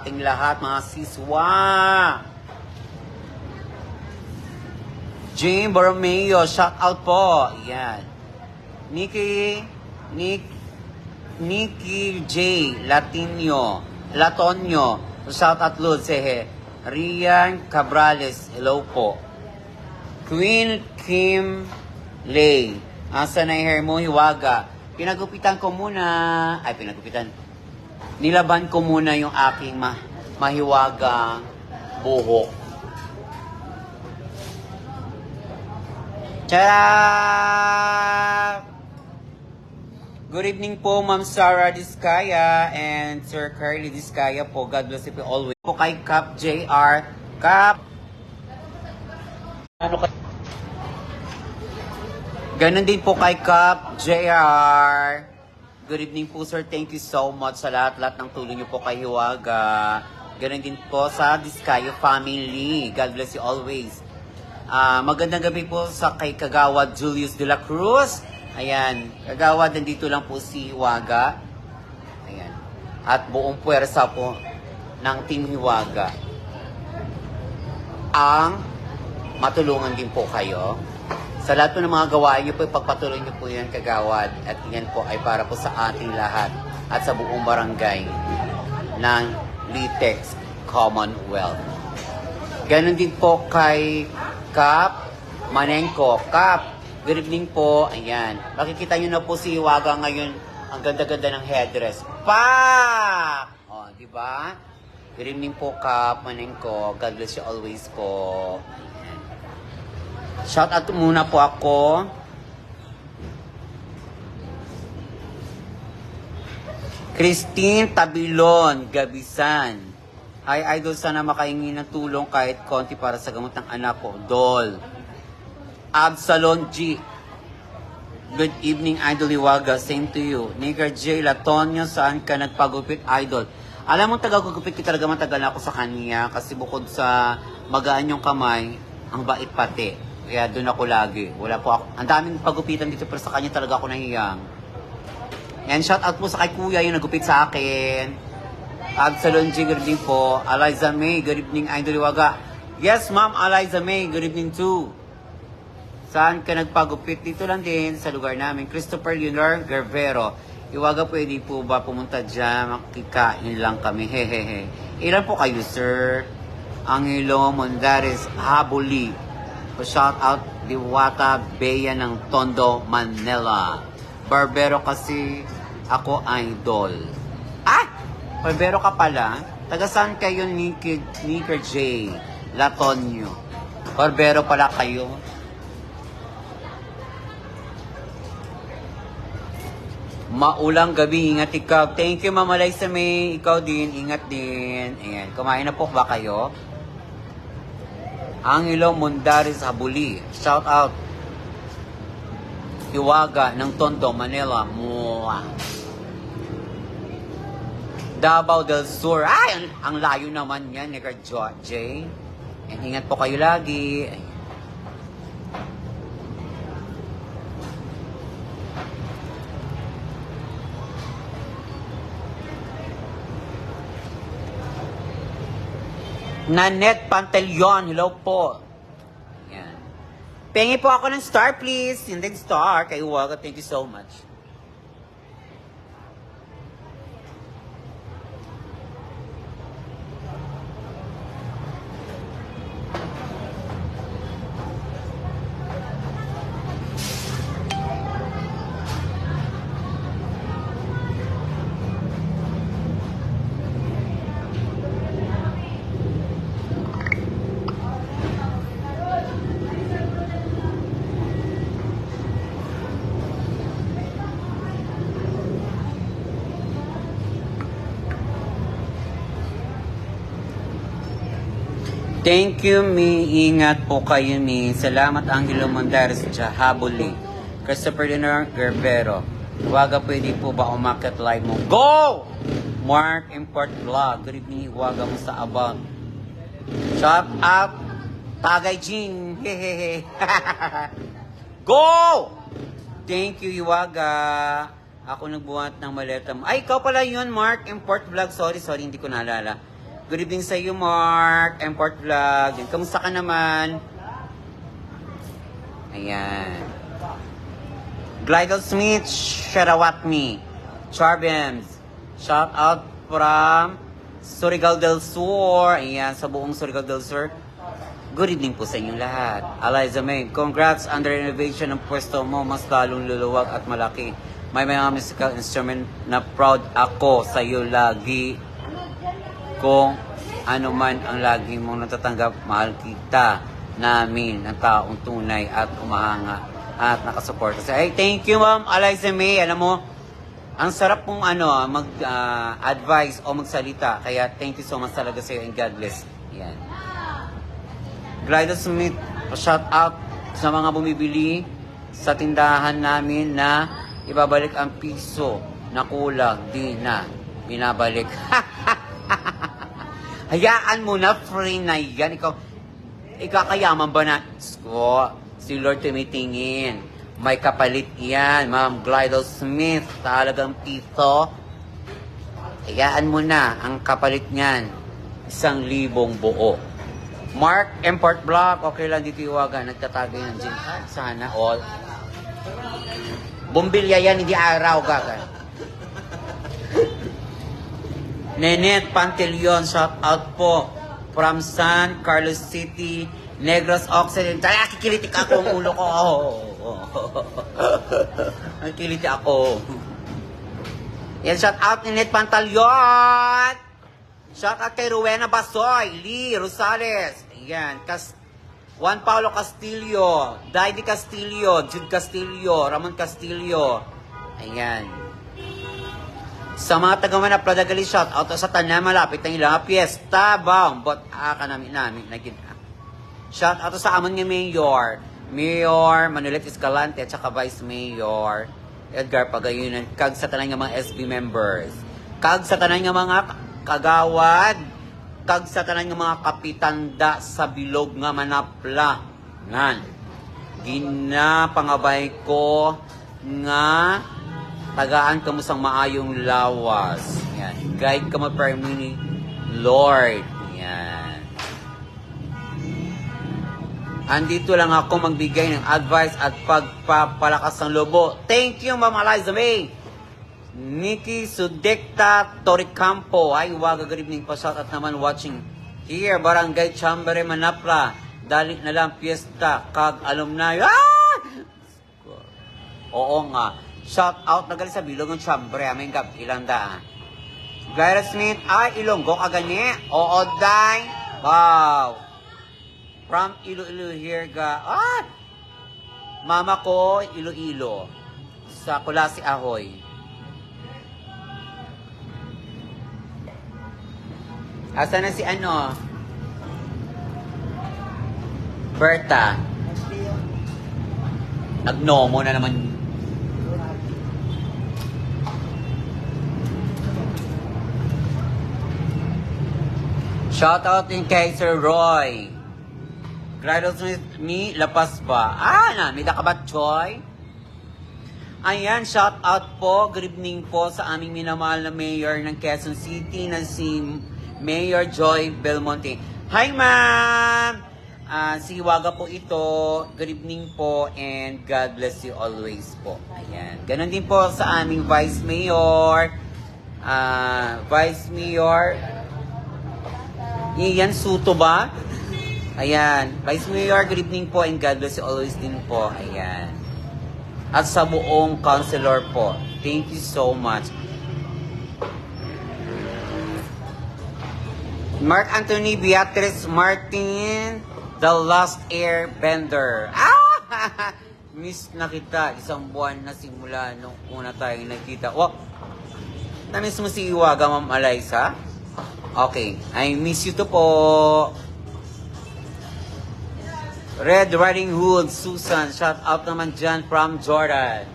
Ating lahat mga siswa. Jane Borromeo, shout out po. Yan. Nikki J. Latonio, shout out Lud. Sehe. Rian Cabrales, hello po. Queen Kim Lay, asa na yung hair mo, hiwaga. Pinagupitan ko muna. Nilaban ko muna yung aking mahiwagang buhok. Tara! Good evening po, Ma'am Sarah Diskaya and Sir Carly Diskaya po. God bless you po always. Po kay Cap JR. Cap! Ganon din po kay Cap JR. Good evening po, sir. Thank you so much sa lahat ng tulong niyo po kay Hiwaga. Ganun din po sa Diskayo family. God bless you always. Magandang gabi po sa kay Kagawad Julius de la Cruz. Ayan. Kagawad, nandito lang po si Hiwaga. Ayan. At buong puwersa po ng Team Hiwaga ang matulungan din po kayo. Sa lahat po ng mga gawain niyo po, ipagpatuloy niyo po yan, Kagawad. At yan po ay para po sa ating lahat at sa buong barangay ng Litex Commonwealth. Ganon din po kay Cap Manengko. Cap, good evening po. Ayan. Makikita niyo na po si Hiwaga ngayon. Ang ganda-ganda ng headdress. Pa! O, di ba? Good evening po, Cap Manengko. God bless you always po. Shout out muna po ako. Christine Tabilon, Gabisan. Hi, idol, sana makahingi ng tulong kahit konti para sa gamot ng anak ko. Dol. Absalon G. Good evening, Idol Hiwaga. Same to you. Nigger J. Latonio, saan ka nagpagupit, Idol? Alam mo, tagagupit ko talaga, matagal na ako sa kanya. Kasi bukod sa magaan yung kamay, ang bait pati. Kaya doon ako lagi. Wala po ako. Ang daming pagupitan dito pero sa kanya talaga ako nahiyang. And shout out po sa kay Kuya yung nagupit sa akin. Absalon G, good evening po. Eliza May, good evening, Idol Hiwaga. Yes, Ma'am Eliza May, good evening too. Saan ka nagpagupit? Dito lang din sa lugar namin. Christopher Leonor Guerrero. Hiwaga, pwede po ba pumunta dyan? Makikain lang kami. Hehehe. Ilan po kayo, sir? Angelo Mondares Habuli. Shout out Diwata Bea ng Tondo, Manila. Barbero kasi ako idol. Ah! Barbero ka pala? Taga saan kayo, Nicker J. Latonio? Barbero pala kayo? Maulang gabi, ingat ikaw. Thank you, Mama Liza May. Ikaw din, ingat din. Ayan, kumain na po ba kayo? Angelo Mondares Habuli. Shout out. Hiwaga ng Tondo, Manila. Mua. Davao del Sur. Ay, ang layo naman yan, Nicker J. And ingat po kayo lagi. Nanette Pantaleon, hello po. Yan. Pengi po ako ng star, please. And then star, kay Hiwaga, thank you so much. Thank you, Mi. Ingat po kayo, Mi. Salamat, Angelo Mondares, Jahabuli. Christopher Leonor Guerrero. Hiwaga, pwede po ba umakyat live mo? Go! Mark Import Vlog. Good evening, Hiwaga mo sa About. Shop up. Tagay Jing. Hehehe. Go! Thank you, Hiwaga. Ako nagbuhat ng maleta mo. Ay, ikaw pala yun, Mark Import Vlog. Sorry, hindi ko naalala. Good evening sa iyo, Mark. Import Vlog. Yan. Kamusta ka naman? Ayan. Glidel Smith, Sharawatmi. Charbems. Shout out from Surigao del Sur. Ayan, sa buong Surigao del Sur. Good evening po sa inyong lahat. Eliza May, congrats on the renovation ng pwesto mo. Mas lalong luluwag at malaki. May mga musical instrument na proud ako sa iyo lagi. Kung ano man ang lagi mong natatanggap, mahal kita namin ng taong tunay at umahanga at nakasuporta sa. Hey, thank you, Ma'am Eliza May. Alam mo, ang sarap pong mag-advise o magsalita. Kaya thank you so much talaga sa iyo and God bless. Yan. Glidel Smith, shout out sa mga bumibili sa tindahan namin na ibabalik ang piso na kulang, di na binabalik. Hayaan mo na, free na yan. Ikaw, ikakayaman ba na? Sko, si Lord tumitingin. May kapalit yan, Ma'am Glidel Smith. Talagang piso. Hayaan mo na, ang kapalit niyan, 1,000 buo. Mark, Import Block, okay lang dito iwagan. Nagtatagay ng gin. Ay, sana all. Bumbilya yan, hindi araw, gagan. Nenet Pantelion, shout out po. From San Carlos City, Negros Occidental. Ay, kikilitik ako ang ulo ko. Ang kiliti ako. Yan, shout out Nenet Pantelion. Shout out kay Rowena Basoy, Lee Rosales. Ayan, Juan Paulo Castillo, Daidy Castillo, Jude Castillo, Ramon Castillo. Ayan. Sa mga taga-Manap, Pradagali, shout out sa tanan malapit ng ilang piyesta. Baong, bot ka namin naging. Shout out sa amon ng Mayor Manuelet Escalante, at saka Vice Mayor Edgar Pagayunan. Kag sa tanan ng mga SB members. Kag sa tanan ng mga kagawad, kag sa tanan ng mga kapitanda sa bilog nga manapla. Ngan. Ginapangabay ko nga tagaan kamo sang maayong lawas. Yan. Guide kamo per mini Lord. Yan. Andito lang ako magbigay ng advice at pagpapalakas ng lobo. Thank you, Ma'am Eliza May. Nikki Sudekta Toricampo. Ay, waga, good evening po. Shout out naman watching here. Barangay Chambere, Manapla. Dali na lang piyesta. Kag alumni. Ah! Oo nga. Shout out na gali sa bilog ng Chambere. Aming gab. Ilang da. Glidel Smith. Ay, Ilonggo kagani. Oo, day. Wow. From Iloilo here ga. Ah! Mama ko, Iloilo. Sa Kulasi Ahoy. Asa na si Berta? Nagnomo na naman. Shout out din kay Sir Roy. Glidel Smith, mi lapas ba? Namida ka ba, Choy? Ayan, shout out po. Good evening po sa aming minamahal na mayor ng Quezon City na si Mayor Joy Belmonte. Hi, ma'am! Si Waga po ito. Good evening po and God bless you always po. Ayan. Ganon din po sa aming Vice Mayor. Vice Mayor. Iyan Suto ba? Ayan. Vice Mayor, good evening po and God bless you always din po. Ayan. At sa buong councilor po. Thank you so much. Mark Anthony Beatrice Martin, The Last Airbender. Miss na kita. Isang buwan na simula nung una tayong nagkita. Na-miss mo si Iwaga, Ma'am Eliza? Okay. I miss you to po. Red Riding Hood, Susan. Shout out naman dyan from Jordan.